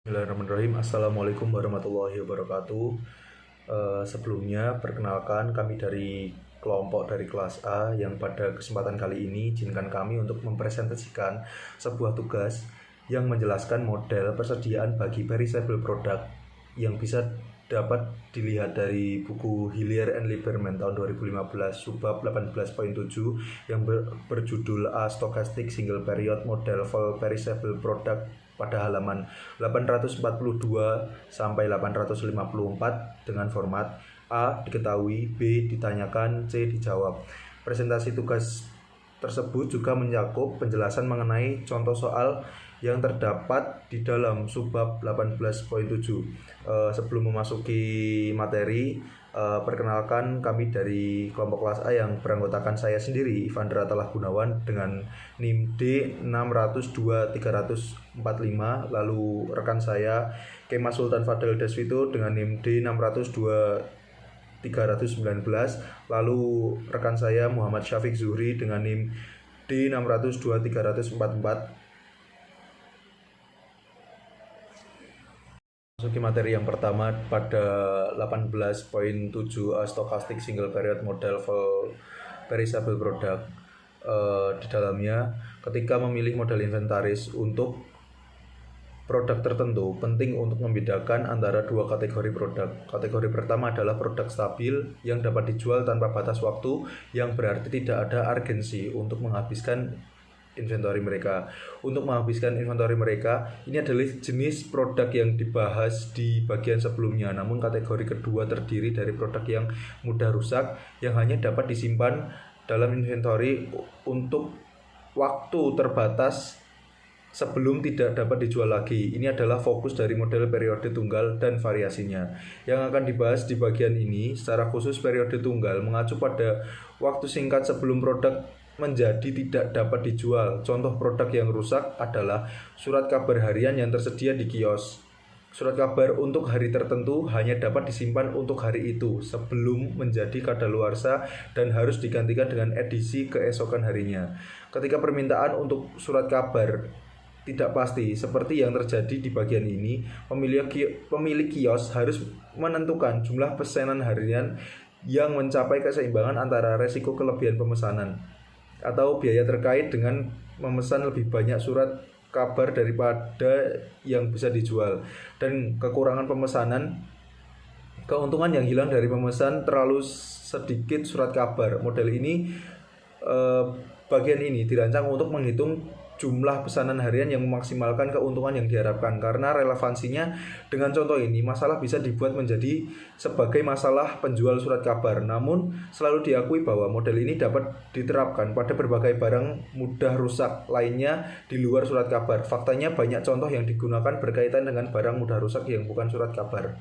Bismillahirrahmanirrahim. Assalamualaikum warahmatullahi wabarakatuh. Sebelumnya, perkenalkan kami dari kelompok dari kelas A yang pada kesempatan kali ini izinkan kami untuk mempresentasikan sebuah tugas yang menjelaskan model persediaan bagi perishable product yang bisa dapat dilihat dari buku Hillier and Lieberman tahun 2015 subbab 18.7 yang berjudul A Stochastic Single Period Model for Perishable Product pada halaman 842 sampai 854 dengan format A diketahui, B ditanyakan, C dijawab. Presentasi tugas tersebut juga mencakup penjelasan mengenai contoh soal yang terdapat di dalam subbab 18.7. Sebelum memasuki materi, perkenalkan kami dari kelompok kelas A yang beranggotakan saya sendiri, Ivandra Talah Gunawan dengan NIM D602345, lalu rekan saya Kemas Sultan Fadel Deswito dengan NIM D602319, lalu rekan saya Muhammad Syafiq Zuhri dengan NIM D602344. Masuki materi yang pertama pada 18.7 Stochastic Single Period Model for Perishable Product. Di dalamnya, ketika memilih model inventaris untuk produk tertentu, penting untuk membedakan antara dua kategori produk. Kategori pertama adalah produk stabil yang dapat dijual tanpa batas waktu, yang berarti tidak ada urgensi untuk menghabiskan inventory mereka. Untuk menghabiskan inventory mereka, ini adalah jenis produk yang dibahas di bagian sebelumnya. Namun kategori kedua terdiri dari produk yang mudah rusak, yang hanya dapat disimpan dalam inventory untuk waktu terbatas sebelum tidak dapat dijual lagi. Ini adalah fokus dari model periode tunggal dan variasinya. Yang akan dibahas di bagian ini, secara khusus periode tunggal mengacu pada waktu singkat sebelum produk menjadi tidak dapat dijual. Contoh produk yang rusak adalah surat kabar harian yang tersedia di kios. Surat kabar untuk hari tertentu hanya dapat disimpan untuk hari itu sebelum menjadi kadaluarsa dan harus digantikan dengan edisi keesokan harinya. Ketika permintaan untuk surat kabar tidak pasti, seperti yang terjadi di bagian ini, pemilik kios harus menentukan jumlah pesanan harian yang mencapai keseimbangan antara resiko kelebihan pemesanan atau biaya terkait dengan memesan lebih banyak surat kabar daripada yang bisa dijual, dan kekurangan pemesanan, keuntungan yang hilang dari pemesan terlalu sedikit surat kabar. Model ini bagian ini dirancang untuk menghitung jumlah pesanan harian yang memaksimalkan keuntungan yang diharapkan. Karena relevansinya dengan contoh ini, masalah bisa dibuat menjadi sebagai masalah penjual surat kabar. Namun selalu diakui bahwa model ini dapat diterapkan pada berbagai barang mudah rusak lainnya di luar surat kabar. Faktanya banyak contoh yang digunakan berkaitan dengan barang mudah rusak yang bukan surat kabar.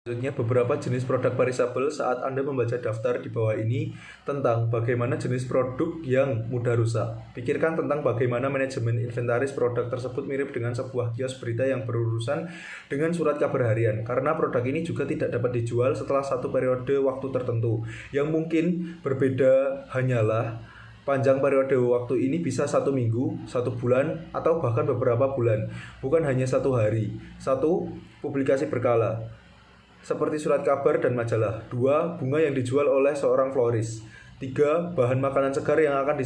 Selanjutnya, beberapa jenis produk perishable. Saat Anda membaca daftar di bawah ini tentang bagaimana jenis produk yang mudah rusak, pikirkan tentang bagaimana manajemen inventaris produk tersebut mirip dengan sebuah kios berita yang berurusan dengan surat kabar harian, karena produk ini juga tidak dapat dijual setelah satu periode waktu tertentu. Yang mungkin berbeda hanyalah panjang periode waktu ini bisa 1 minggu, 1 bulan, atau bahkan beberapa bulan, bukan hanya 1 hari. 1. Publikasi berkala, seperti surat kabar dan majalah. 2. Bunga yang dijual oleh seorang floris. 3. Bahan makanan segar yang akan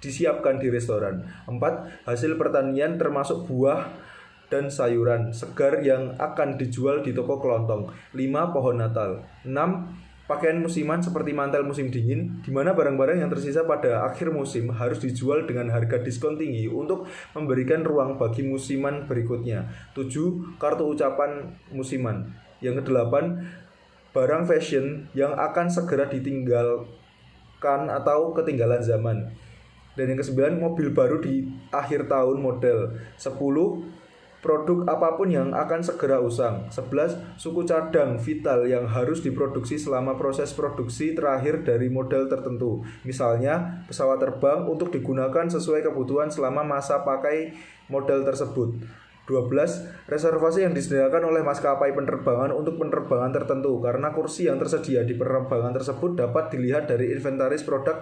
disiapkan di restoran. 4. Hasil pertanian termasuk buah dan sayuran segar yang akan dijual di toko kelontong. 5. Pohon Natal. 6. Pakaian musiman seperti mantel musim dingin, di mana barang-barang yang tersisa pada akhir musim harus dijual dengan harga diskon tinggi untuk memberikan ruang bagi musiman berikutnya. 7. Kartu ucapan musiman. Yang kedelapan, barang fashion yang akan segera ditinggalkan atau ketinggalan zaman. Dan yang kesembilan, mobil baru di akhir tahun model. 10. Produk apapun yang akan segera usang. 11. Suku cadang vital yang harus diproduksi selama proses produksi terakhir dari model tertentu. Misalnya, pesawat terbang untuk digunakan sesuai kebutuhan selama masa pakai model tersebut. 12. Reservasi yang disediakan oleh maskapai penerbangan untuk penerbangan tertentu, karena kursi yang tersedia di penerbangan tersebut dapat dilihat dari inventaris produk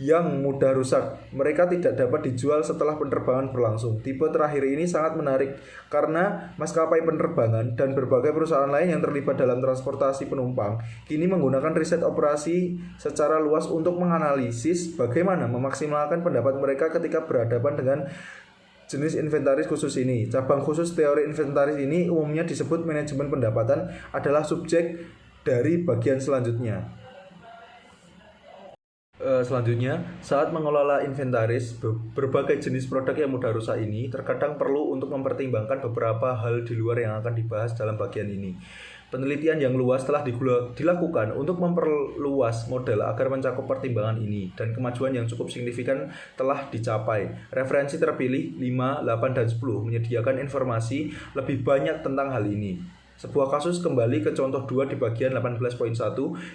yang mudah rusak. Mereka tidak dapat dijual setelah penerbangan berlangsung. Tipe terakhir ini sangat menarik karena maskapai penerbangan dan berbagai perusahaan lain yang terlibat dalam transportasi penumpang kini menggunakan riset operasi secara luas untuk menganalisis bagaimana memaksimalkan pendapat mereka ketika berhadapan dengan jenis inventaris khusus ini. Cabang khusus teori inventaris ini umumnya disebut manajemen pendapatan adalah subjek dari bagian selanjutnya. Selanjutnya, saat mengelola inventaris, berbagai jenis produk yang mudah rusak ini terkadang perlu untuk mempertimbangkan beberapa hal di luar yang akan dibahas dalam bagian ini. Penelitian yang luas telah dilakukan untuk memperluas model agar mencakup pertimbangan ini, dan kemajuan yang cukup signifikan telah dicapai. Referensi terpilih 5, 8, dan 10 menyediakan informasi lebih banyak tentang hal ini. Sebuah kasus kembali ke contoh 2 di bagian 18.1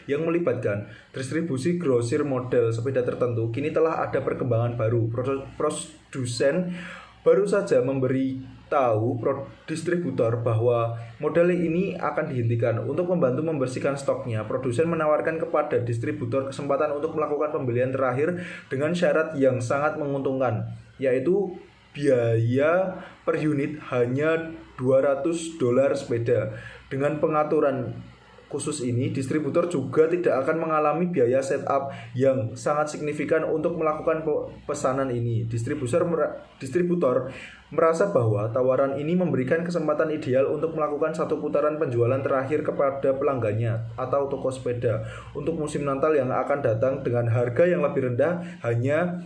yang melibatkan distribusi grosir model sepeda tertentu. Kini telah ada perkembangan baru. Produsen baru saja memberitahu distributor bahwa model ini akan dihentikan. Untuk membantu membersihkan stoknya, produsen menawarkan kepada distributor kesempatan untuk melakukan pembelian terakhir dengan syarat yang sangat menguntungkan, yaitu biaya per unit hanya $200 sepeda. Dengan pengaturan khusus ini, distributor juga tidak akan mengalami biaya setup yang sangat signifikan untuk melakukan pesanan ini. Distributor merasa bahwa tawaran ini memberikan kesempatan ideal untuk melakukan satu putaran penjualan terakhir kepada pelanggannya atau toko sepeda untuk musim Natal yang akan datang dengan harga yang lebih rendah, hanya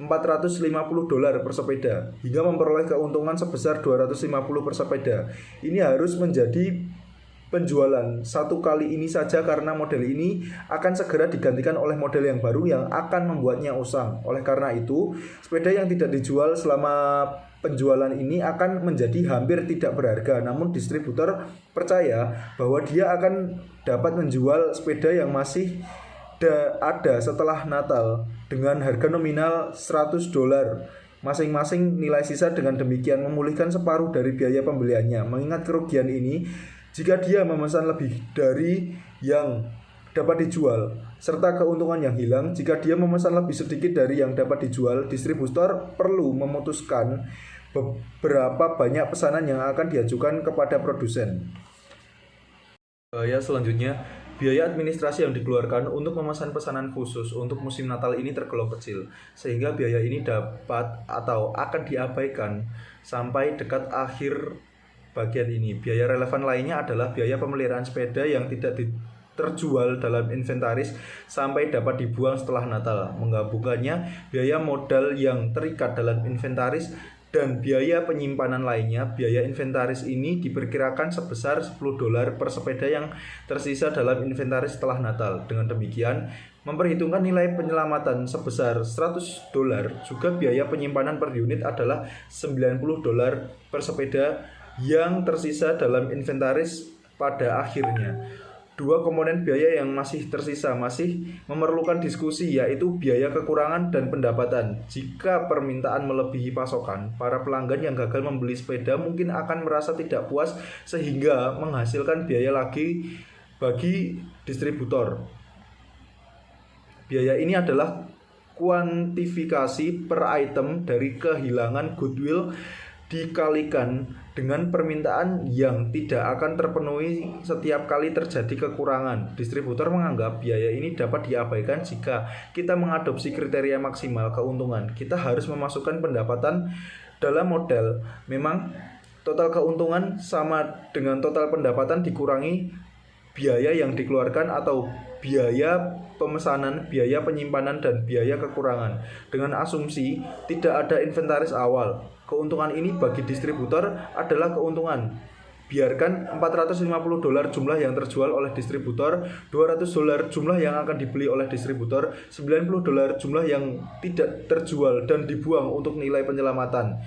$450 per sepeda, hingga memperoleh keuntungan sebesar $250 per sepeda. Ini harus menjadi penjualan satu kali ini saja karena model ini akan segera digantikan oleh model yang baru yang akan membuatnya usang. Oleh karena itu, sepeda yang tidak dijual selama penjualan ini akan menjadi hampir tidak berharga. Namun distributor percaya bahwa dia akan dapat menjual sepeda yang masih ada setelah Natal dengan harga nominal $100 masing-masing nilai sisa, dengan demikian memulihkan separuh dari biaya pembeliannya. Mengingat kerugian ini jika dia memesan lebih dari yang dapat dijual, serta keuntungan yang hilang jika dia memesan lebih sedikit dari yang dapat dijual, distributor perlu memutuskan beberapa banyak pesanan yang akan diajukan kepada produsen. Selanjutnya, biaya administrasi yang dikeluarkan untuk memesan pesanan khusus untuk musim Natal ini tergolong kecil, sehingga biaya ini dapat atau akan diabaikan sampai dekat akhir bagian ini. Biaya relevan lainnya adalah biaya pemeliharaan sepeda yang tidak terjual dalam inventaris sampai dapat dibuang setelah Natal. Menggabungkannya, biaya modal yang terikat dalam inventaris dan biaya penyimpanan lainnya, biaya inventaris ini diperkirakan sebesar $10 per sepeda yang tersisa dalam inventaris setelah Natal. Dengan demikian, memperhitungkan nilai penyelamatan sebesar $100, juga biaya penyimpanan per unit adalah $90 per sepeda yang tersisa dalam inventaris pada akhirnya. Dua komponen biaya yang masih tersisa masih memerlukan diskusi, yaitu biaya kekurangan dan pendapatan. Jika permintaan melebihi pasokan, para pelanggan yang gagal membeli sepeda mungkin akan merasa tidak puas sehingga menghasilkan biaya lagi bagi distributor. Biaya ini adalah kuantifikasi per item dari kehilangan goodwill dikalikan dengan permintaan yang tidak akan terpenuhi setiap kali terjadi kekurangan. Distributor menganggap biaya ini dapat diabaikan jika kita mengadopsi kriteria maksimal keuntungan. Kita harus memasukkan pendapatan dalam model. Memang total keuntungan sama dengan total pendapatan dikurangi biaya yang dikeluarkan atau biaya pemesanan, biaya penyimpanan, dan biaya kekurangan. Dengan asumsi tidak ada inventaris awal, keuntungan ini bagi distributor adalah keuntungan. Biarkan $450 jumlah yang terjual oleh distributor, $200 jumlah yang akan dibeli oleh distributor, $90 jumlah yang tidak terjual dan dibuang untuk nilai penyelamatan.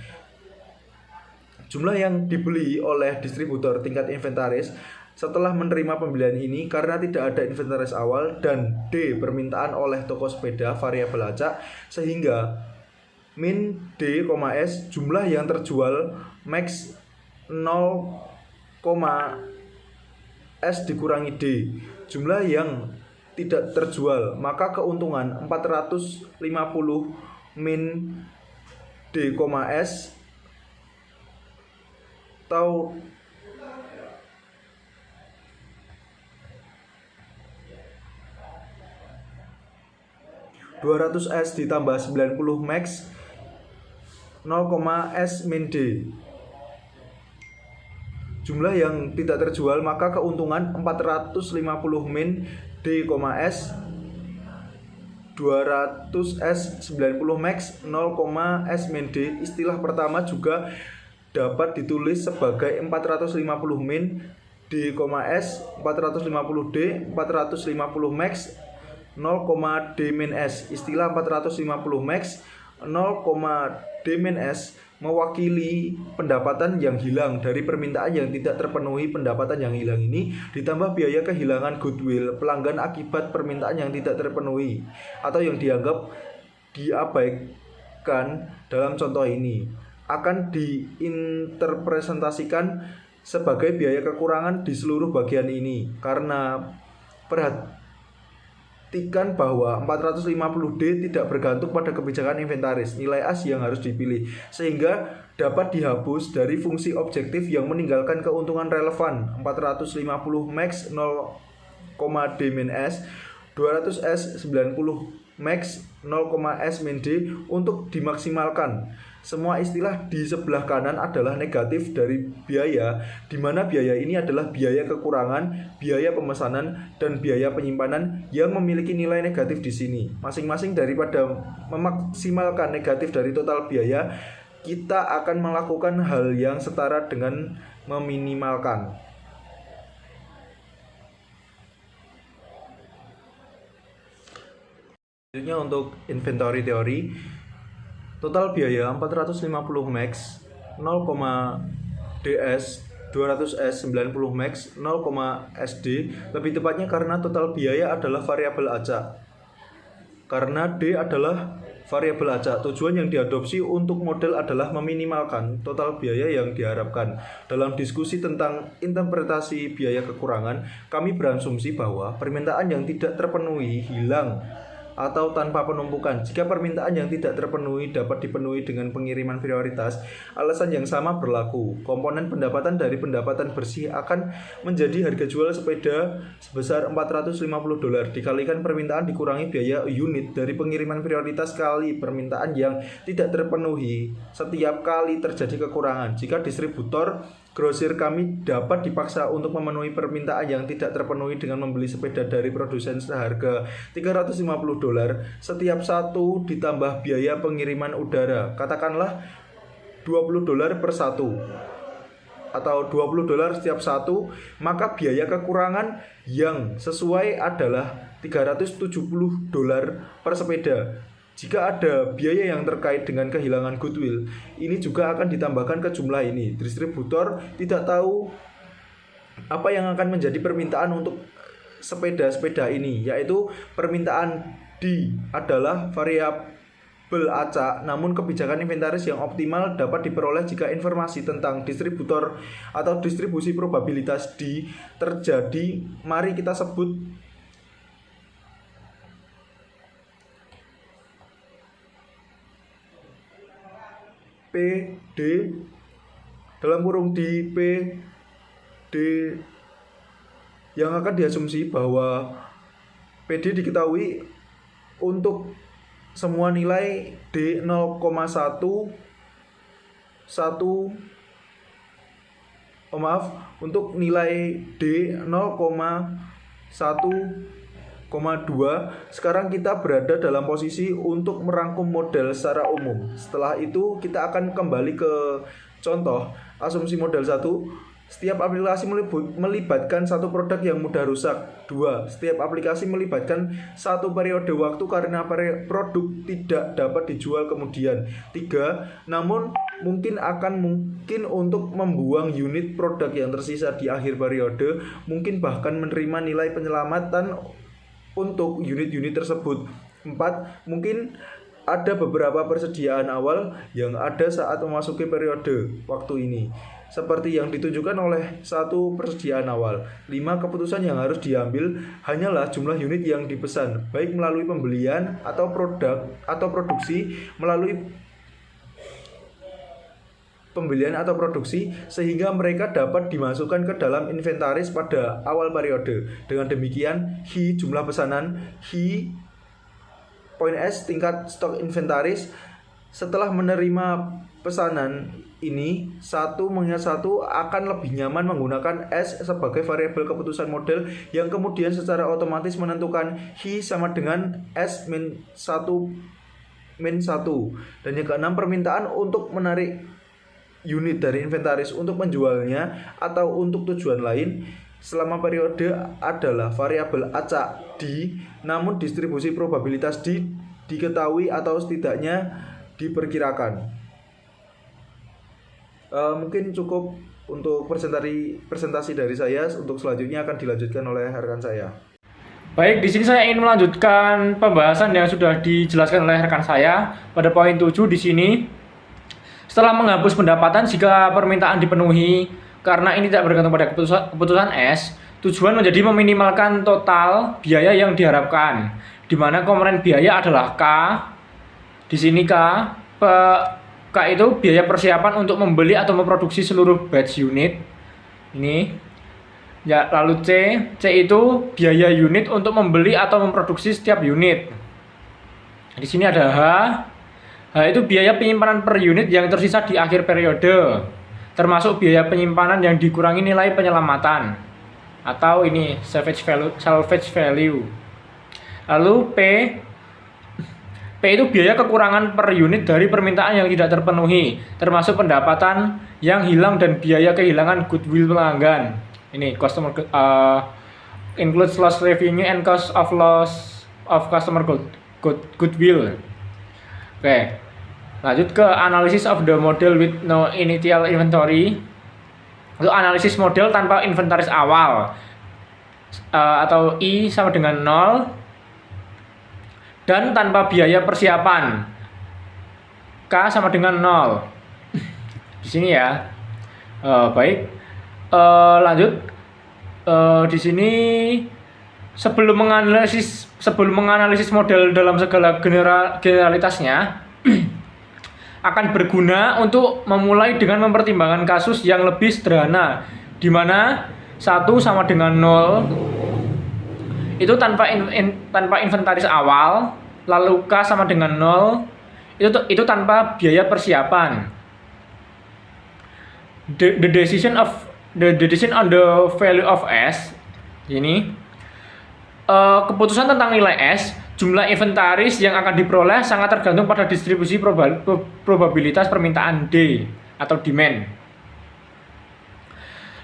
Jumlah yang dibeli oleh distributor tingkat inventaris setelah menerima pembelian ini karena tidak ada inventaris awal, dan D permintaan oleh toko sepeda variabel acak, sehingga min D, S jumlah yang terjual max 0, S dikurangi D jumlah yang tidak terjual, maka keuntungan 450 min D, S atau 200S ditambah 90 max 0,S min D. Jumlah yang tidak terjual, maka keuntungan 450 min D, S 200S 90 max 0,S min D. Istilah pertama juga dapat ditulis sebagai 450 min D, S 450 D 450 max 0, D min S. Istilah 450 max 0, D min S mewakili pendapatan yang hilang dari permintaan yang tidak terpenuhi. Pendapatan yang hilang ini ditambah biaya kehilangan goodwill pelanggan akibat permintaan yang tidak terpenuhi atau yang dianggap diabaikan dalam contoh ini akan diinterpretasikan sebagai biaya kekurangan di seluruh bagian ini. Karena perhatikan bahwa 450D tidak bergantung pada kebijakan inventaris, nilai as yang harus dipilih, sehingga dapat dihapus dari fungsi objektif yang meninggalkan keuntungan relevan 450 max 0, D min S 200S 90 max 0,S min D untuk dimaksimalkan. Semua istilah di sebelah kanan adalah negatif dari biaya, di mana biaya ini adalah biaya kekurangan, biaya pemesanan, dan biaya penyimpanan yang memiliki nilai negatif di sini. Masing-masing daripada memaksimalkan negatif dari total biaya, kita akan melakukan hal yang setara dengan meminimalkan. Selanjutnya untuk inventory teori, total biaya 450 max 0, DS 200S 90 max 0, SD, lebih tepatnya karena total biaya adalah variabel acak. Karena D adalah variabel acak, tujuan yang diadopsi untuk model adalah meminimalkan total biaya yang diharapkan. Dalam diskusi tentang interpretasi biaya kekurangan, kami berasumsi bahwa permintaan yang tidak terpenuhi hilang atau tanpa penumpukan. Jika permintaan yang tidak terpenuhi dapat dipenuhi dengan pengiriman prioritas, alasan yang sama berlaku. Komponen pendapatan dari pendapatan bersih akan menjadi harga jual sepeda sebesar $450 dikalikan permintaan dikurangi biaya unit dari pengiriman prioritas kali permintaan yang tidak terpenuhi setiap kali terjadi kekurangan. Jika distributor grosir kami dapat dipaksa untuk memenuhi permintaan yang tidak terpenuhi dengan membeli sepeda dari produsen seharga $350 setiap satu ditambah biaya pengiriman udara, katakanlah $20 per satu atau $20 setiap satu, maka biaya kekurangan yang sesuai adalah $370 per sepeda. Jika ada biaya yang terkait dengan kehilangan goodwill, ini juga akan ditambahkan ke jumlah ini. Distributor tidak tahu apa yang akan menjadi permintaan untuk sepeda-sepeda ini, yaitu permintaan D adalah variabel acak, namun kebijakan inventaris yang optimal dapat diperoleh jika informasi tentang distributor atau distribusi probabilitas D terjadi, mari kita sebut PD dalam kurung di PD yang akan diasumsi bahwa PD diketahui untuk semua nilai D 0,1 untuk nilai D 0,1,2. Sekarang kita berada dalam posisi untuk merangkum model secara umum. Setelah itu kita akan kembali ke contoh asumsi model 1. Setiap aplikasi melibatkan satu produk yang mudah rusak. 2. Setiap aplikasi melibatkan satu periode waktu karena produk tidak dapat dijual kemudian. 3. Namun mungkin untuk membuang unit produk yang tersisa di akhir periode, mungkin bahkan menerima nilai penyelamatan untuk unit-unit tersebut. 4. Mungkin ada beberapa persediaan awal yang ada saat memasuki periode waktu ini. Seperti yang ditunjukkan oleh satu persediaan awal, 5 keputusan yang harus diambil hanyalah jumlah unit yang dipesan, baik melalui pembelian atau produksi melalui pembelian atau produksi, sehingga mereka dapat dimasukkan ke dalam inventaris pada awal periode. Dengan demikian, Hi jumlah pesanan, Hi poin S tingkat stok inventaris. Setelah menerima pesanan ini, satu mengingat satu akan lebih nyaman menggunakan S sebagai variabel keputusan model yang kemudian secara otomatis menentukan Hi sama dengan S min 1 Dan yang keenam, permintaan untuk menarik unit dari inventaris untuk menjualnya atau untuk tujuan lain selama periode adalah variabel acak D, namun distribusi probabilitas D diketahui atau setidaknya diperkirakan. Mungkin cukup untuk presentasi dari saya. Untuk selanjutnya akan dilanjutkan oleh rekan saya. Baik, di sini saya ingin melanjutkan pembahasan yang sudah dijelaskan oleh rekan saya pada poin 7 di sini. Setelah menghapus pendapatan jika permintaan dipenuhi, karena ini tidak bergantung pada keputusan S, tujuan menjadi meminimalkan total biaya yang diharapkan, di mana komponen biaya adalah K. Di sini K itu biaya persiapan untuk membeli atau memproduksi seluruh batch unit. Ini. Ya, lalu C itu biaya unit untuk membeli atau memproduksi setiap unit. Di sini ada H itu biaya penyimpanan per unit yang tersisa di akhir periode, termasuk biaya penyimpanan yang dikurangi nilai penyelamatan atau ini salvage value. Lalu P itu biaya kekurangan per unit dari permintaan yang tidak terpenuhi, termasuk pendapatan yang hilang dan biaya kehilangan goodwill pelanggan. Ini customer includes loss revenue and cost of loss of customer goodwill. Oke. Lanjut ke analysis of the model with no initial inventory. Itu analisis model tanpa inventaris awal, atau I sama dengan 0, dan tanpa biaya persiapan, K sama dengan 0. Di sini ya. Baik. Lanjut. Di sini sebelum menganalisis model dalam segala generalitasnya akan berguna untuk memulai dengan mempertimbangkan kasus yang lebih sederhana, di mana 1 sama dengan 0 itu tanpa inventaris awal, lalu K sama dengan 0 itu tanpa biaya persiapan. The decision on the value of S ini keputusan tentang nilai S, jumlah inventaris yang akan diperoleh sangat tergantung pada distribusi probabilitas permintaan D atau demand.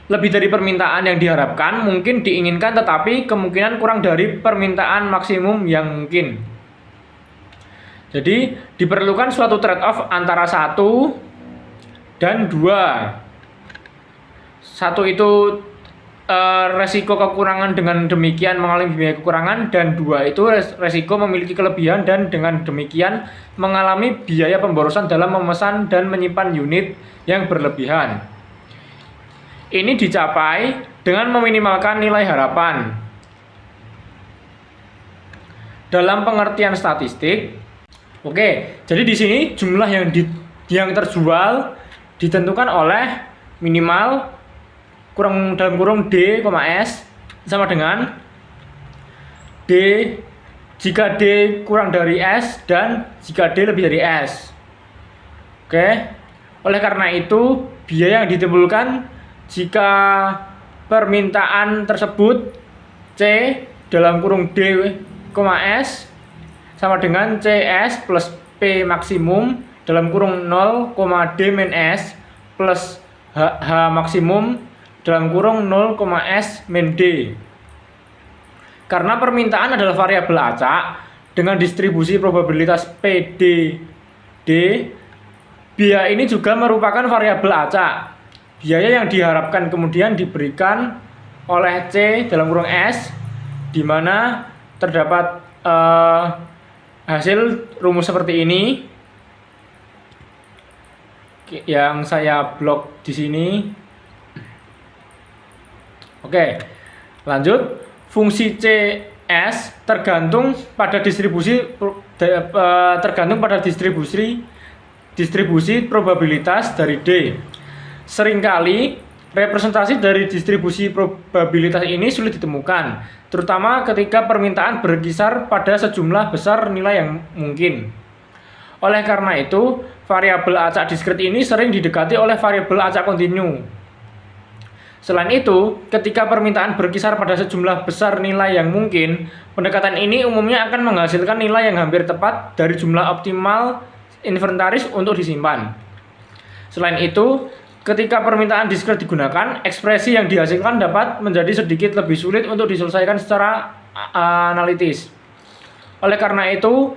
Lebih dari permintaan yang diharapkan mungkin diinginkan, tetapi kemungkinan kurang dari permintaan maksimum yang mungkin. Jadi diperlukan suatu trade-off antara 1 dan 2. 1 itu resiko kekurangan, dengan demikian mengalami biaya kekurangan, dan 2 itu resiko memiliki kelebihan dan dengan demikian mengalami biaya pemborosan dalam memesan dan menyimpan unit yang berlebihan. Ini dicapai dengan meminimalkan nilai harapan. Dalam pengertian statistik, jadi di sini jumlah yang terjual ditentukan oleh minimal dalam kurung D, S sama dengan D jika D kurang dari S dan jika D lebih dari S. Oleh karena itu, biaya yang ditimbulkan jika permintaan tersebut C dalam kurung D, S sama dengan CS plus P maksimum dalam kurung 0, D min S plus H maksimum dalam kurung 0, S min D. Karena permintaan adalah variabel acak dengan distribusi probabilitas PDD, biaya ini juga merupakan variabel acak. Biaya yang diharapkan kemudian diberikan oleh C dalam kurung S, di mana terdapat H hasil rumus seperti ini yang saya blok di sini. Oke, lanjut. Fungsi CS tergantung pada distribusi probabilitas dari D. Seringkali representasi dari distribusi probabilitas ini sulit ditemukan, terutama ketika permintaan berkisar pada sejumlah besar nilai yang mungkin. Oleh karena itu, variabel acak diskrit ini sering didekati oleh variabel acak kontinu. Selain itu, ketika permintaan berkisar pada sejumlah besar nilai yang mungkin, pendekatan ini umumnya akan menghasilkan nilai yang hampir tepat dari jumlah optimal inventaris untuk disimpan. Selain itu, ketika permintaan diskrit digunakan, ekspresi yang dihasilkan dapat menjadi sedikit lebih sulit untuk diselesaikan secara analitis. Oleh karena itu,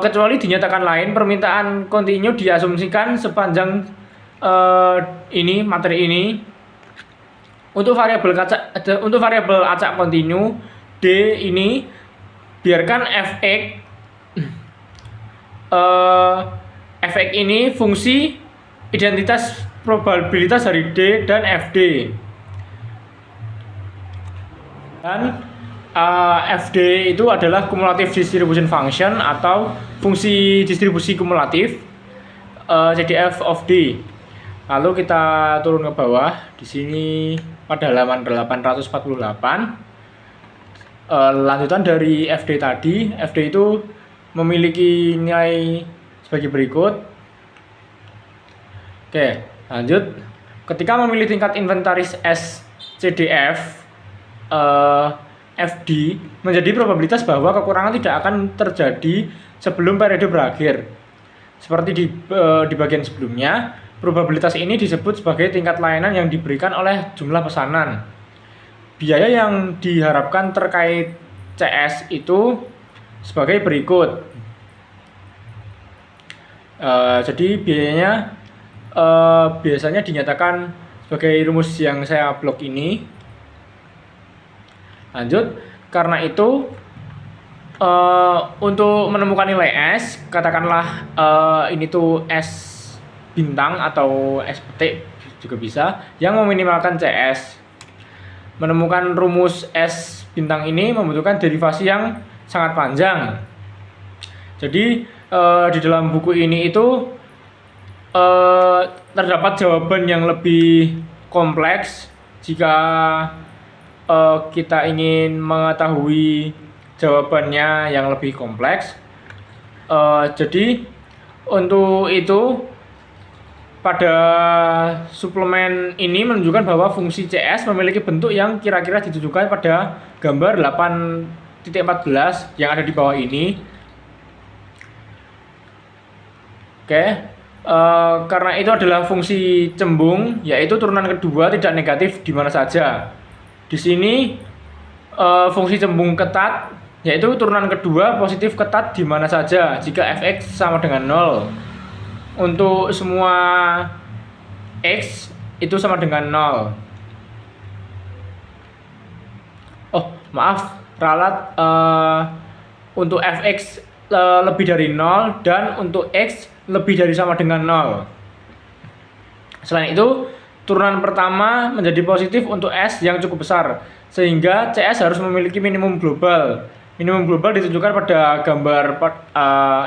kecuali dinyatakan lain, permintaan kontinu diasumsikan sepanjang materi ini. Untuk variabel acak kontinu D ini biarkan fx ini fungsi identitas probabilitas dari D dan Fd. Dan Fd itu adalah cumulative distribution function atau fungsi distribusi kumulatif, jadi f of D. Lalu kita turun ke bawah di sini pada halaman 848. Lanjutan dari Fd tadi, Fd itu memiliki nilai sebagai berikut. Oke, lanjut. Ketika memilih tingkat inventaris S CDF, Fd menjadi probabilitas bahwa kekurangan tidak akan terjadi sebelum periode berakhir. Seperti di bagian sebelumnya, probabilitas ini disebut sebagai tingkat layanan yang diberikan oleh jumlah pesanan. Biaya yang diharapkan terkait CS itu sebagai berikut. Jadi biayanya biasanya dinyatakan sebagai rumus yang saya blok ini. Lanjut, karena itu untuk menemukan nilai S, katakanlah ini tuh S bintang atau S petik juga bisa, yang meminimalkan CS. Menemukan rumus S bintang ini membutuhkan derivasi yang sangat panjang. Jadi di dalam buku ini itu terdapat jawaban yang lebih kompleks jika kita ingin mengetahui jawabannya yang lebih kompleks. Jadi untuk itu pada suplemen ini menunjukkan bahwa fungsi CS memiliki bentuk yang kira-kira ditujukan pada gambar 8.14 yang ada di bawah ini. Oke, karena itu adalah fungsi cembung, yaitu turunan kedua tidak negatif di mana saja. Di sini fungsi cembung ketat, yaitu turunan kedua positif ketat di mana saja jika fx sama dengan 0. Untuk semua x itu sama dengan 0. Oh, maaf, ralat untuk fx lebih dari 0 dan untuk x lebih dari sama dengan 0. Selain itu, turunan pertama menjadi positif untuk S yang cukup besar, sehingga CS harus memiliki minimum global. Minimum global ditunjukkan pada gambar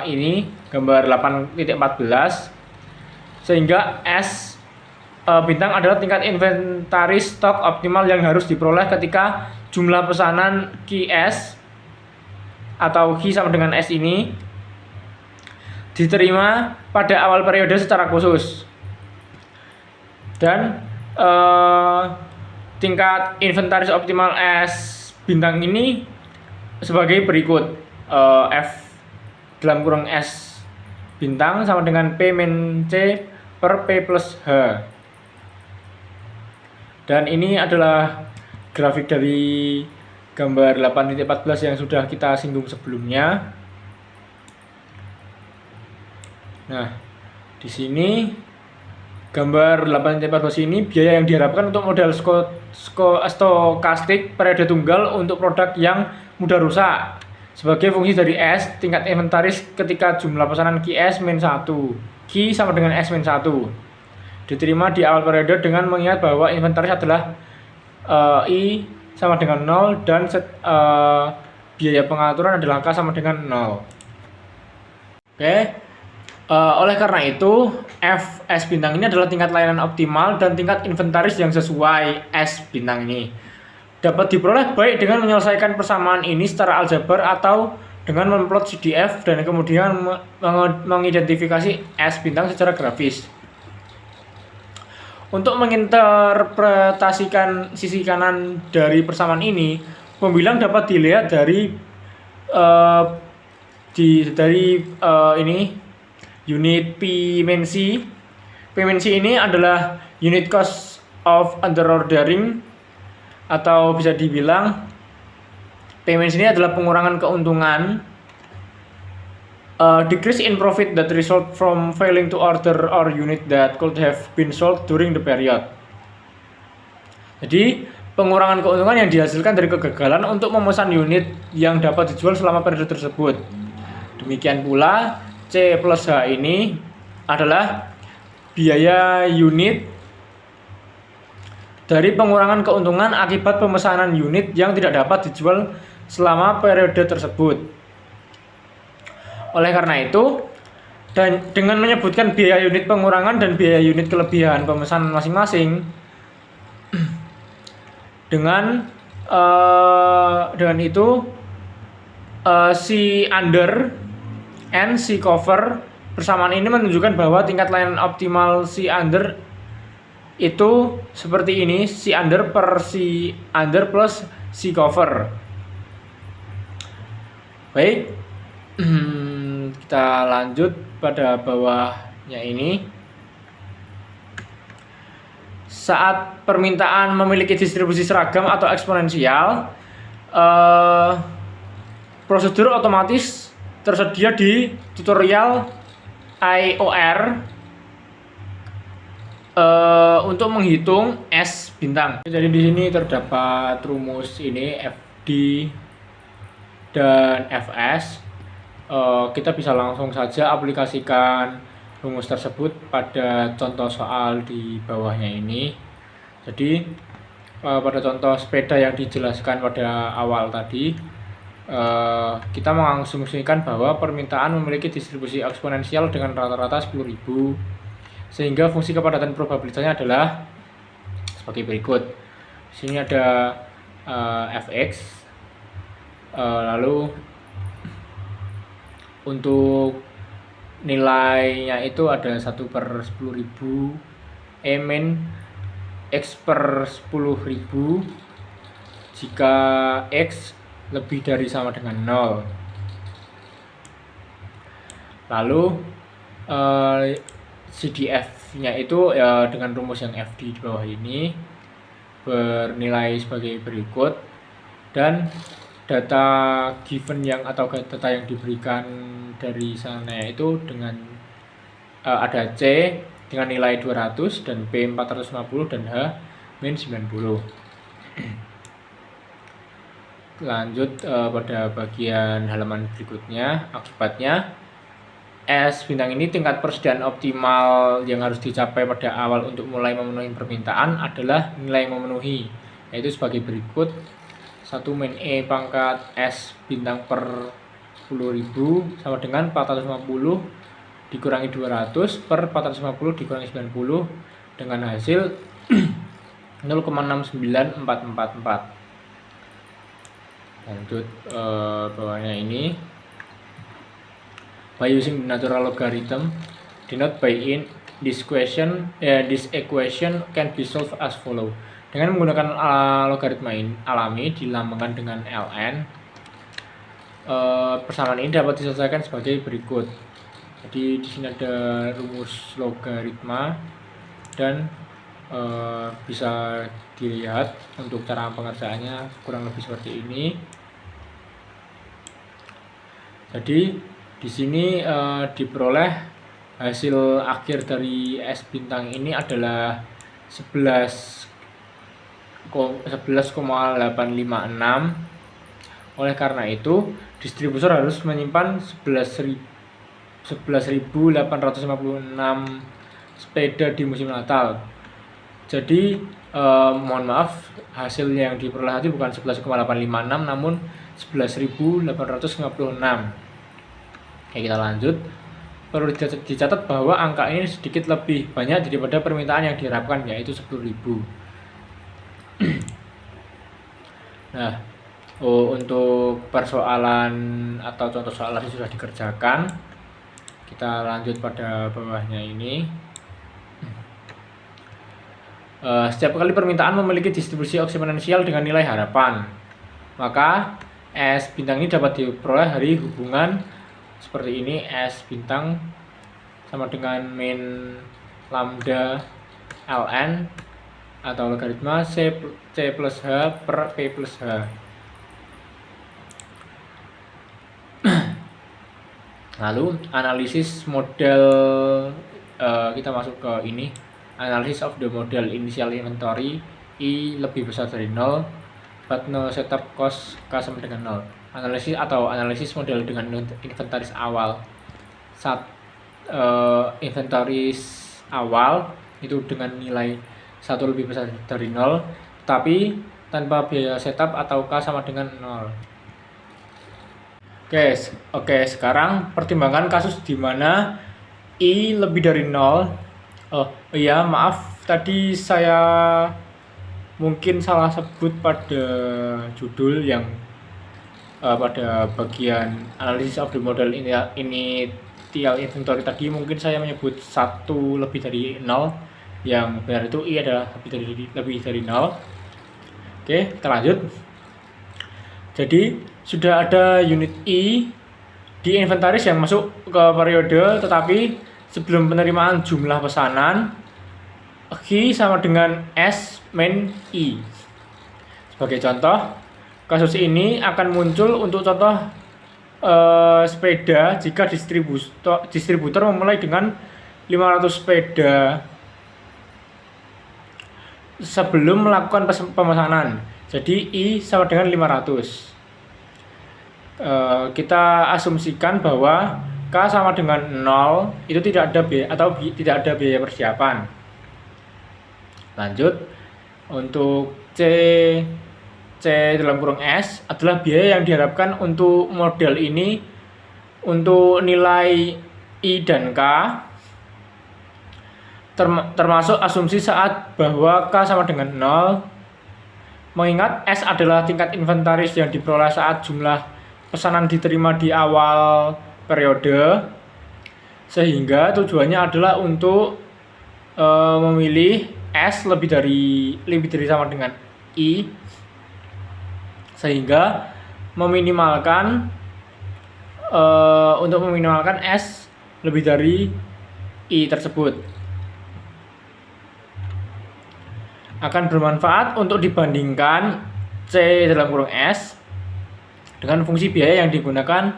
ini, gambar 8.14, sehingga S bintang adalah tingkat inventaris stok optimal yang harus diperoleh ketika jumlah pesanan QS atau Q sama dengan S ini diterima pada awal periode secara khusus. Dan tingkat inventaris optimal S bintang ini sebagai berikut. F dalam kurung S bintang sama dengan P min C per P plus H. Dan ini adalah grafik dari gambar 8.14 yang sudah kita singgung sebelumnya. Nah, di sini gambar 8.14 ini biaya yang diharapkan untuk model stokastik periode tunggal untuk produk yang mudah rusak, sebagai fungsi dari S tingkat inventaris ketika jumlah pesanan QS min 1. Q sama dengan S min 1. Diterima di awal periode dengan mengingat bahwa inventaris adalah I sama dengan 0 dan biaya pengaturan adalah K sama dengan 0. Oke. Oleh karena itu, F S bintang ini adalah tingkat layanan optimal dan tingkat inventaris yang sesuai S bintang ini. Dapat diperoleh baik dengan menyelesaikan persamaan ini secara aljabar atau dengan memplot CDF dan kemudian mengidentifikasi S bintang secara grafis. Untuk menginterpretasikan sisi kanan dari persamaan ini, pembilang dapat dilihat dari ini unit P min C. P min C ini adalah unit cost of underordering, atau bisa dibilang P min C ini adalah pengurangan keuntungan, decrease in profit that result from failing to order or unit that could have been sold during the period. Jadi pengurangan keuntungan yang dihasilkan dari kegagalan untuk memesan unit yang dapat dijual selama periode tersebut. Demikian pula C plus H ini adalah biaya unit dari pengurangan keuntungan akibat pemesanan unit yang tidak dapat dijual selama periode tersebut. Oleh karena itu, dan dengan menyebutkan biaya unit pengurangan dan biaya unit kelebihan pemesanan masing-masing, dengan itu C under and C cover, persamaan ini menunjukkan bahwa tingkat layanan optimal C under itu seperti ini, C under per C under plus C cover. Baik, kita lanjut pada bawahnya ini. Saat permintaan memiliki distribusi seragam atau eksponensial, prosedur otomatis tersedia di tutorial IOR untuk menghitung S bintang. Jadi di sini terdapat rumus ini FD dan FS. Kita bisa langsung saja aplikasikan rumus tersebut pada contoh soal di bawahnya ini. Jadi pada contoh sepeda yang dijelaskan pada awal tadi, kita mengasumsikan bahwa permintaan memiliki distribusi eksponensial dengan rata-rata 10.000, sehingga fungsi kepadatan probabilitasnya adalah sebagai berikut. Di sini ada fx, lalu untuk nilainya itu ada 1 per 10.000 min x per 10.000 jika x lebih dari sama dengan 0. Lalu CDF-nya itu dengan rumus yang FD di bawah ini bernilai sebagai berikut, dan data given yang atau data yang diberikan dari sana itu dengan ada C dengan nilai 200 dan B 450 dan H min 90. Lanjut pada bagian halaman berikutnya. Akibatnya S bintang ini tingkat persediaan optimal yang harus dicapai pada awal untuk mulai memenuhi permintaan adalah nilai yang memenuhi, yaitu sebagai berikut: 1 min E pangkat S bintang per 10.000 sama dengan 450 dikurangi 200 per 450 dikurangi 90 dengan hasil 0,69444. Lanjut bawahnya ini, by using the natural logarithm denote by in this equation can be solved as follow. Dengan menggunakan logaritma alami dilambangkan dengan ln, persamaan ini dapat diselesaikan sebagai berikut. Jadi di sini ada rumus logaritma dan bisa dilihat untuk cara pengerjaannya kurang lebih seperti ini. Jadi di sini diperoleh hasil akhir dari S bintang ini adalah 11,856. Oleh karena itu, distributor harus menyimpan 11.856 sepeda di musim Natal. Jadi mohon maaf, hasil yang diperoleh tadi bukan 11,856 namun 11.856. Oke, kita lanjut. Perlu dicatat bahwa angka ini sedikit lebih banyak daripada permintaan yang diharapkan, yaitu 10.000. Nah, untuk persoalan atau contoh soal tadi sudah dikerjakan. Kita lanjut pada bawahnya ini. Setiap kali permintaan memiliki distribusi eksponensial dengan nilai harapan, maka S bintang ini dapat diperoleh dari hubungan seperti ini. S bintang sama dengan min lambda ln atau logaritma C plus H per P plus H. Lalu analisis model, kita masuk ke ini. Analysis of the model initial inventory I lebih besar dari 0 but no setup cost K sama dengan 0. Analisis model dengan inventaris awal. Inventaris awal itu dengan nilai 1 lebih besar dari 0 tapi tanpa biaya setup atau K sama dengan 0. Oke, sekarang pertimbangkan kasus di mana I lebih dari 0. Oh iya, maaf, tadi saya mungkin salah sebut pada judul yang pada bagian analysis of the model initial inventory tadi mungkin saya menyebut 1 lebih dari 0. Yang benar itu I adalah lebih dari 0. Oke, kita lanjut. Jadi sudah ada unit I di inventaris yang masuk ke periode, tetapi sebelum penerimaan jumlah pesanan, Q sama dengan S min I. Sebagai contoh, kasus ini akan muncul untuk contoh sepeda jika distributor memulai dengan 500 sepeda sebelum melakukan pemesanan. Jadi I sama dengan 500. Kita asumsikan bahwa K sama dengan 0, itu tidak ada biaya persiapan. Lanjut, untuk C dalam kurung S adalah biaya yang diharapkan untuk model ini untuk nilai I dan K, termasuk asumsi saat bahwa K sama dengan 0. Mengingat S adalah tingkat inventaris yang diperoleh saat jumlah pesanan diterima di awal periode, sehingga tujuannya adalah untuk memilih S lebih dari sama dengan I, sehingga meminimalkan S lebih dari I tersebut. Akan bermanfaat untuk dibandingkan C dalam kurung S dengan fungsi biaya yang digunakan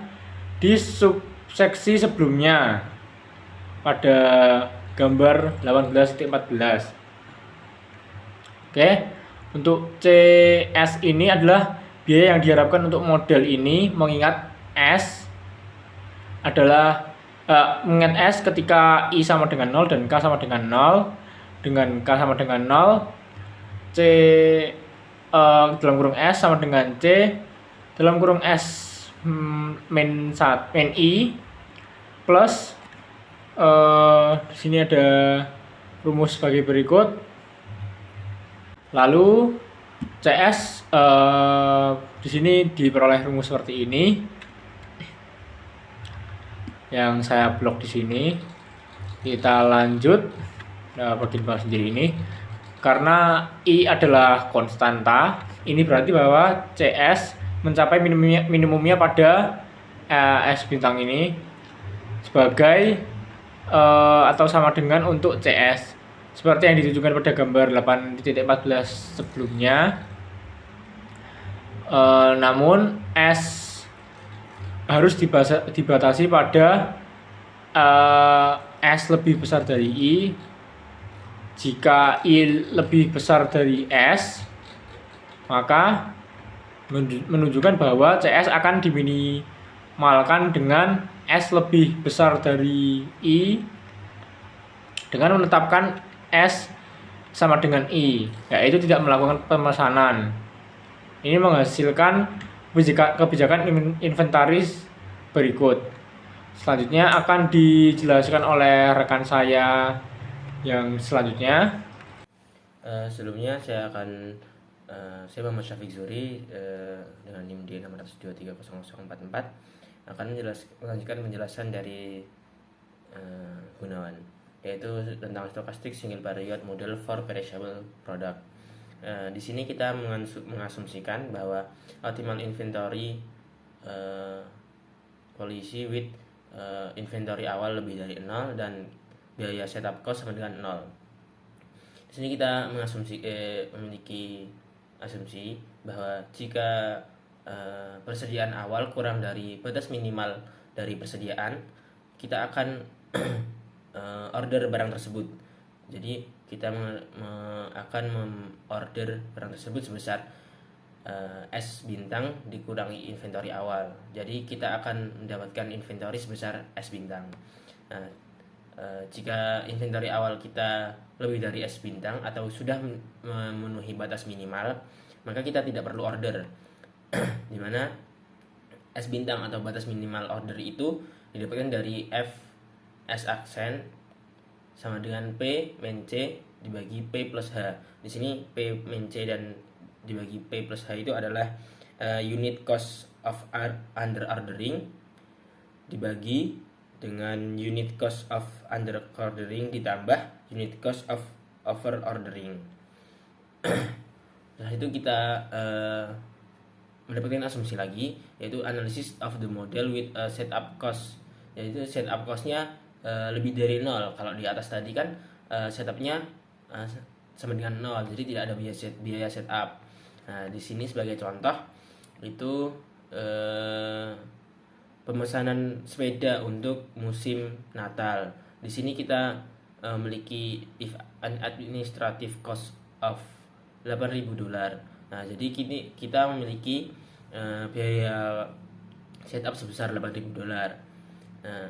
di subseksi sebelumnya pada gambar 18.14. Oke, untuk CS ini adalah biaya yang diharapkan untuk model ini, mengingat S ketika I sama dengan 0 dan K sama dengan 0. Dengan K sama dengan 0, C dalam kurung S sama dengan C dalam kurung S min I plus di sini ada rumus sebagai berikut. Lalu CS di sini diperoleh rumus seperti ini yang saya blok di sini. Kita lanjut bagian bawah sendiri ini. Karena I adalah konstanta, ini berarti bahwa CS mencapai minimumnya pada S bintang ini sebagai atau sama dengan untuk CS seperti yang ditunjukkan pada gambar 8.14 sebelumnya. Namun S harus dibatasi pada S lebih besar dari I. Jika I lebih besar dari S, maka menunjukkan bahwa CS akan diminimalkan dengan S lebih besar dari I dengan menetapkan S sama dengan I, yaitu tidak melakukan pemesanan. Ini menghasilkan kebijakan inventaris berikut. Selanjutnya akan dijelaskan oleh rekan saya yang selanjutnya. Sebelumnya saya saya Muhammad Syafiq Zuri dengan NIM D 6230044 akan melanjutkan penjelasan dari Gunawan, yaitu tentang stochastic single period model for perishable product. Di sini kita mengasumsikan bahwa optimal inventory policy with inventory awal lebih dari 0 dan biaya setup cost sama dengan 0. Di sini kita memiliki asumsi bahwa jika persediaan awal kurang dari batas minimal dari persediaan, kita akan order barang tersebut. Jadi kita akan memorder barang tersebut sebesar S bintang dikurangi inventory awal. Jadi kita akan mendapatkan inventory sebesar S bintang. Nah, jika inventory awal kita lebih dari S bintang atau sudah memenuhi batas minimal, maka kita tidak perlu order. Di mana S bintang atau batas minimal order itu didapatkan dari F S aksen sama dengan P min C dibagi P plus H. Di sini P min C dan dibagi P plus H itu adalah unit cost of under ordering dibagi dengan unit cost of under ordering ditambah unit cost of over ordering. Setelah itu kita mendapatkan asumsi lagi, yaitu analysis of the model with a setup cost, yaitu setup costnya lebih dari 0. Kalau di atas tadi kan setupnya sama dengan 0, jadi tidak ada biaya setup. Nah, di sini sebagai contoh itu pemesanan sepeda untuk musim Natal. Di sini kita memiliki an administrative cost of $8.000. Nah, jadi kini kita memiliki biaya setup sebesar $8.000. Nah,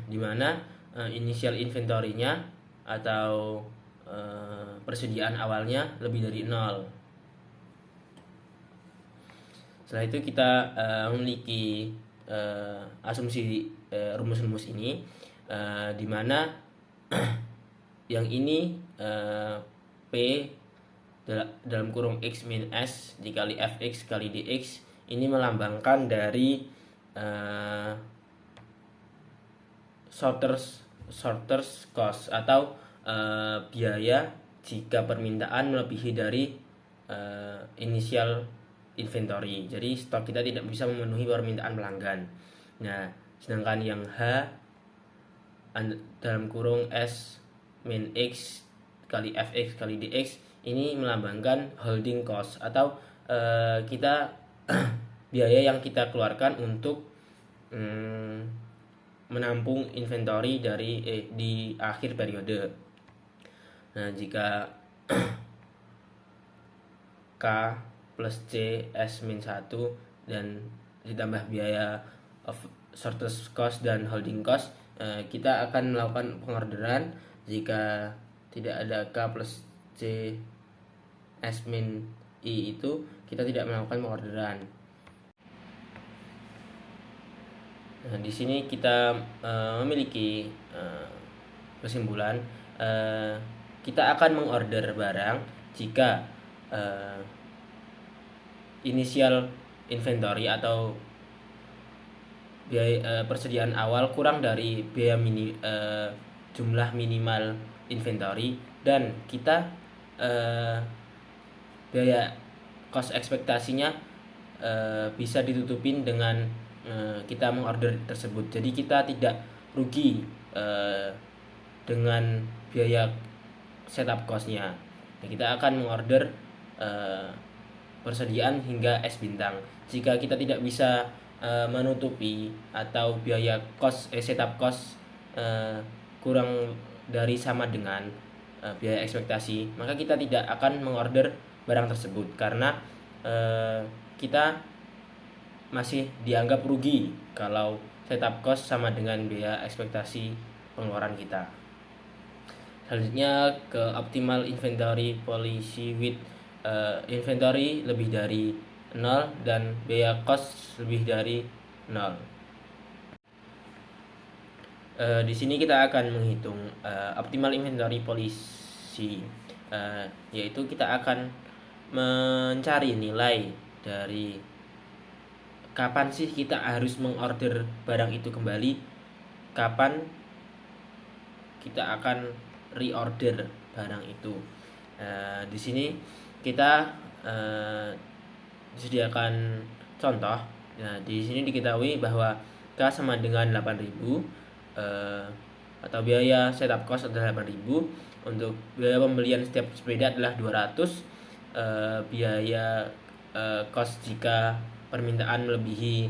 di mana initial inventory-nya atau persediaan awalnya lebih dari 0. Setelah itu kita memiliki asumsi rumus-rumus ini, di mana yang ini P dalam kurung X min S dikali Fx kali Dx ini melambangkan dari sorters cost atau biaya jika permintaan melebihi dari initial inventory. Jadi stok kita tidak bisa memenuhi permintaan pelanggan. Nah, sedangkan yang H dalam kurung S min X kali Fx kali Dx ini melambangkan holding cost atau kita biaya yang kita keluarkan untuk menampung inventory di akhir periode. Nah, jika K plus C S min 1 dan ditambah biaya of sorters cost dan holding cost, kita akan melakukan pengorderan. Jika tidak ada K plus C S min I itu kita tidak melakukan pengorderan. Nah, di sini kita memiliki kesimpulan, kita akan mengorder barang jika initial inventory atau biaya persediaan awal kurang dari biaya jumlah minimal inventory, dan kita biaya cost ekspektasinya bisa ditutupin dengan kita mengorder tersebut. Jadi kita tidak rugi dengan biaya setup costnya. Nah, kita akan mengorder persediaan hingga S bintang. Jika kita tidak bisa menutupi atau biaya setup cost kurang dari sama dengan biaya ekspektasi, maka kita tidak akan mengorder barang tersebut karena kita masih dianggap rugi kalau setup cost sama dengan biaya ekspektasi pengeluaran kita. Selanjutnya ke optimal inventory policy with inventory lebih dari 0 dan biaya cost lebih dari 0. Di sini kita akan menghitung optimal inventory policy, yaitu kita akan mencari nilai dari kapan sih kita harus mengorder barang itu kembali, kapan kita akan reorder barang itu. Di sini kita disediakan contoh. Nah, di sini diketahui bahwa K sama dengan 8.000 atau biaya setup cost adalah 8.000. Untuk biaya pembelian setiap sepeda adalah 200. Biaya cost jika permintaan melebihi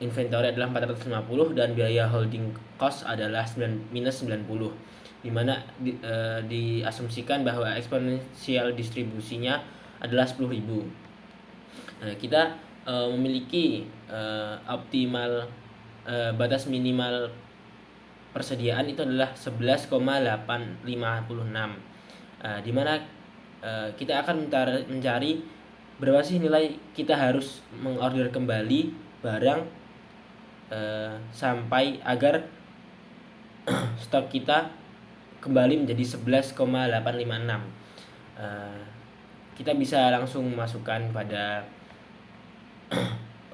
inventory adalah 450 dan biaya holding cost adalah minus 90, dimana diasumsikan bahwa eksponensial distribusinya adalah 10.000. Nah, kita memiliki optimal batas minimal persediaan itu adalah 11,856, dimana kita akan mencari berapa sih nilai kita harus mengorder kembali barang sampai agar stok kita kembali menjadi 11,856. Kita bisa langsung masukkan pada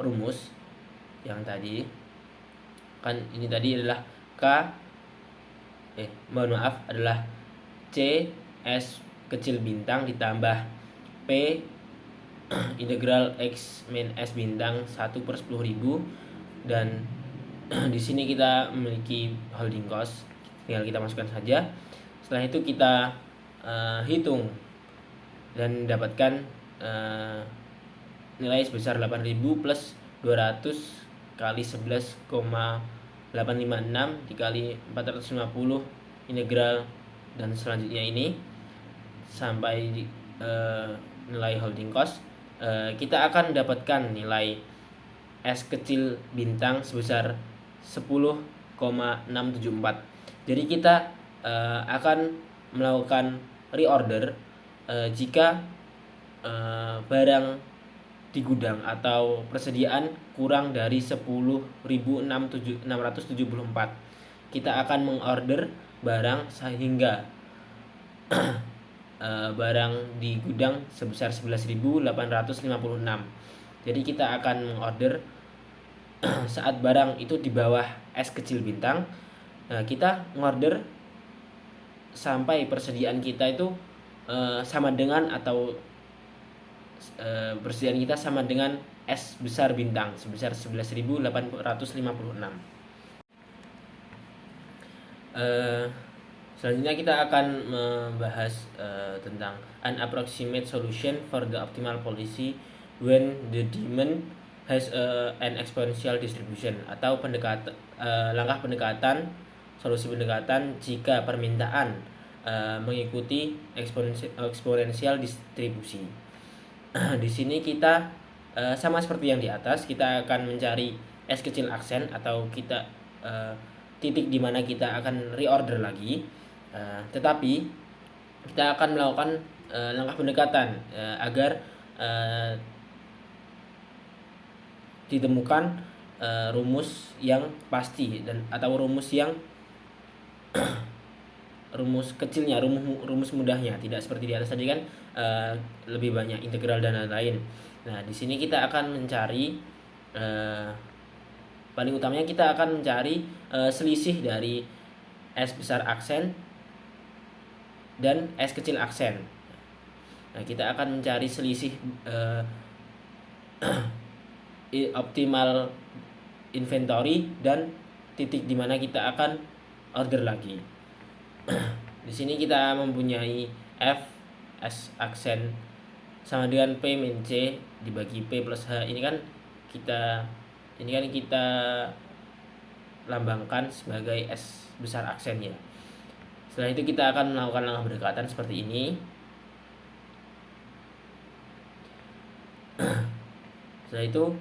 rumus yang tadi. Kan ini tadi adalah adalah C S kecil bintang ditambah P integral X min S bintang 1/10.000, dan di sini kita memiliki holding cost, tinggal kita masukkan saja. Setelah itu kita hitung dan dapatkan nilai sebesar 8.000 plus 200 kali 11,856 dikali 450 integral dan selanjutnya ini sampai nilai holding cost. Kita akan mendapatkan nilai S kecil bintang sebesar 10,674. Jadi kita akan melakukan reorder jika barang di gudang atau persediaan kurang dari 10.674. Kita akan mengorder barang sehingga barang di gudang sebesar 11.856. Jadi kita akan mengorder saat barang itu di bawah S kecil bintang. Nah, kita mengorder sampai persediaan kita itu sama dengan atau persediaan kita sama dengan S besar bintang sebesar 11.856. Selanjutnya kita akan membahas tentang an approximate solution for the optimal policy when the demand has an exponential distribution, atau langkah pendekatan, solusi pendekatan jika permintaan mengikuti eksponensial distribusi. Di sini kita sama seperti yang di atas, kita akan mencari S kecil aksen atau kita titik di mana kita akan reorder lagi. Tetapi kita akan melakukan langkah pendekatan agar ditemukan rumus yang pasti dan atau rumus yang rumus kecilnya, rumus mudahnya, tidak seperti di atas tadi kan lebih banyak integral dan lain-lain. Nah, di sini kita akan mencari paling utamanya kita akan mencari selisih dari S besar aksen dan S kecil aksen. Nah, kita akan mencari selisih optimal inventory dan titik di mana kita akan order lagi. Di sini kita mempunyai F S aksen sama dengan P min C dibagi P plus H. Ini kan kita lambangkan sebagai S besar aksennya. Setelah itu kita akan melakukan langkah pendekatan seperti ini. Setelah itu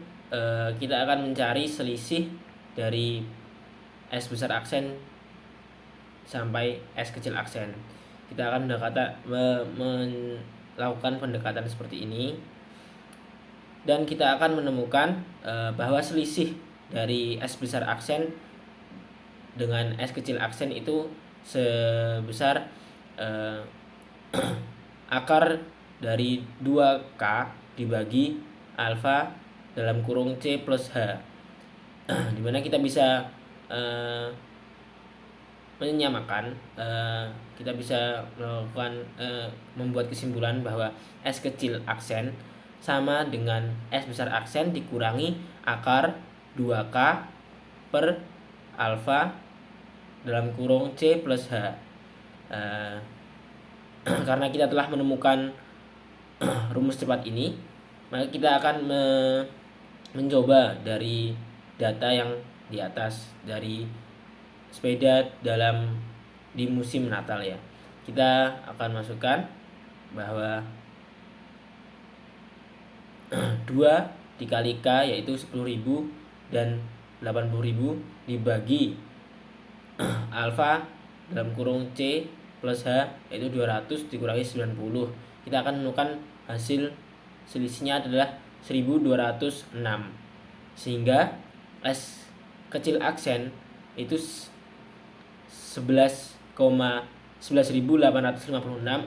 kita akan mencari selisih dari S besar aksen sampai S kecil aksen. Kita akan melakukan pendekatan seperti ini, dan kita akan menemukan bahwa selisih dari S besar aksen dengan S kecil aksen itu sebesar akar dari 2K dibagi alfa dalam kurung C plus H, dimana kita bisa menyamakan, kita bisa melakukan membuat kesimpulan bahwa S kecil aksen sama dengan S besar aksen dikurangi akar 2K per alfa dalam kurung C plus H. Karena kita telah menemukan rumus cepat ini, maka kita akan mencoba dari data yang di atas, dari sepeda di musim Natal ya. Kita akan masukkan bahwa 2 dikali K yaitu 10.000 dan 80.000 dibagi alfa dalam kurung C plus H yaitu 200 dikurangi 90. Kita akan menemukan hasil selisihnya adalah 1206, sehingga S kecil aksen itu 11,856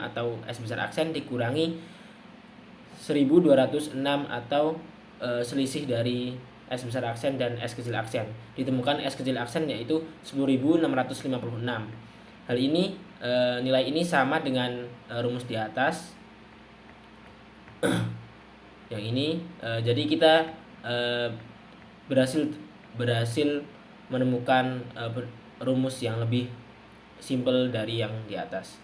atau S besar aksen dikurangi 1206 atau selisih dari S besar aksen dan S kecil aksen. Ditemukan S kecil aksen yaitu 10.656. Hal ini nilai ini sama dengan rumus di atas. Yang ini jadi kita berhasil menemukan rumus yang lebih simpel dari yang di atas.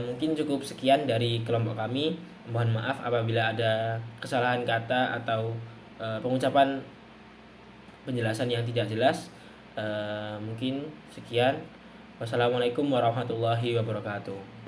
Mungkin cukup sekian dari kelompok kami. Mohon maaf apabila ada kesalahan kata atau pengucapan penjelasan yang tidak jelas. Mungkin sekian. Wassalamualaikum warahmatullahi wabarakatuh.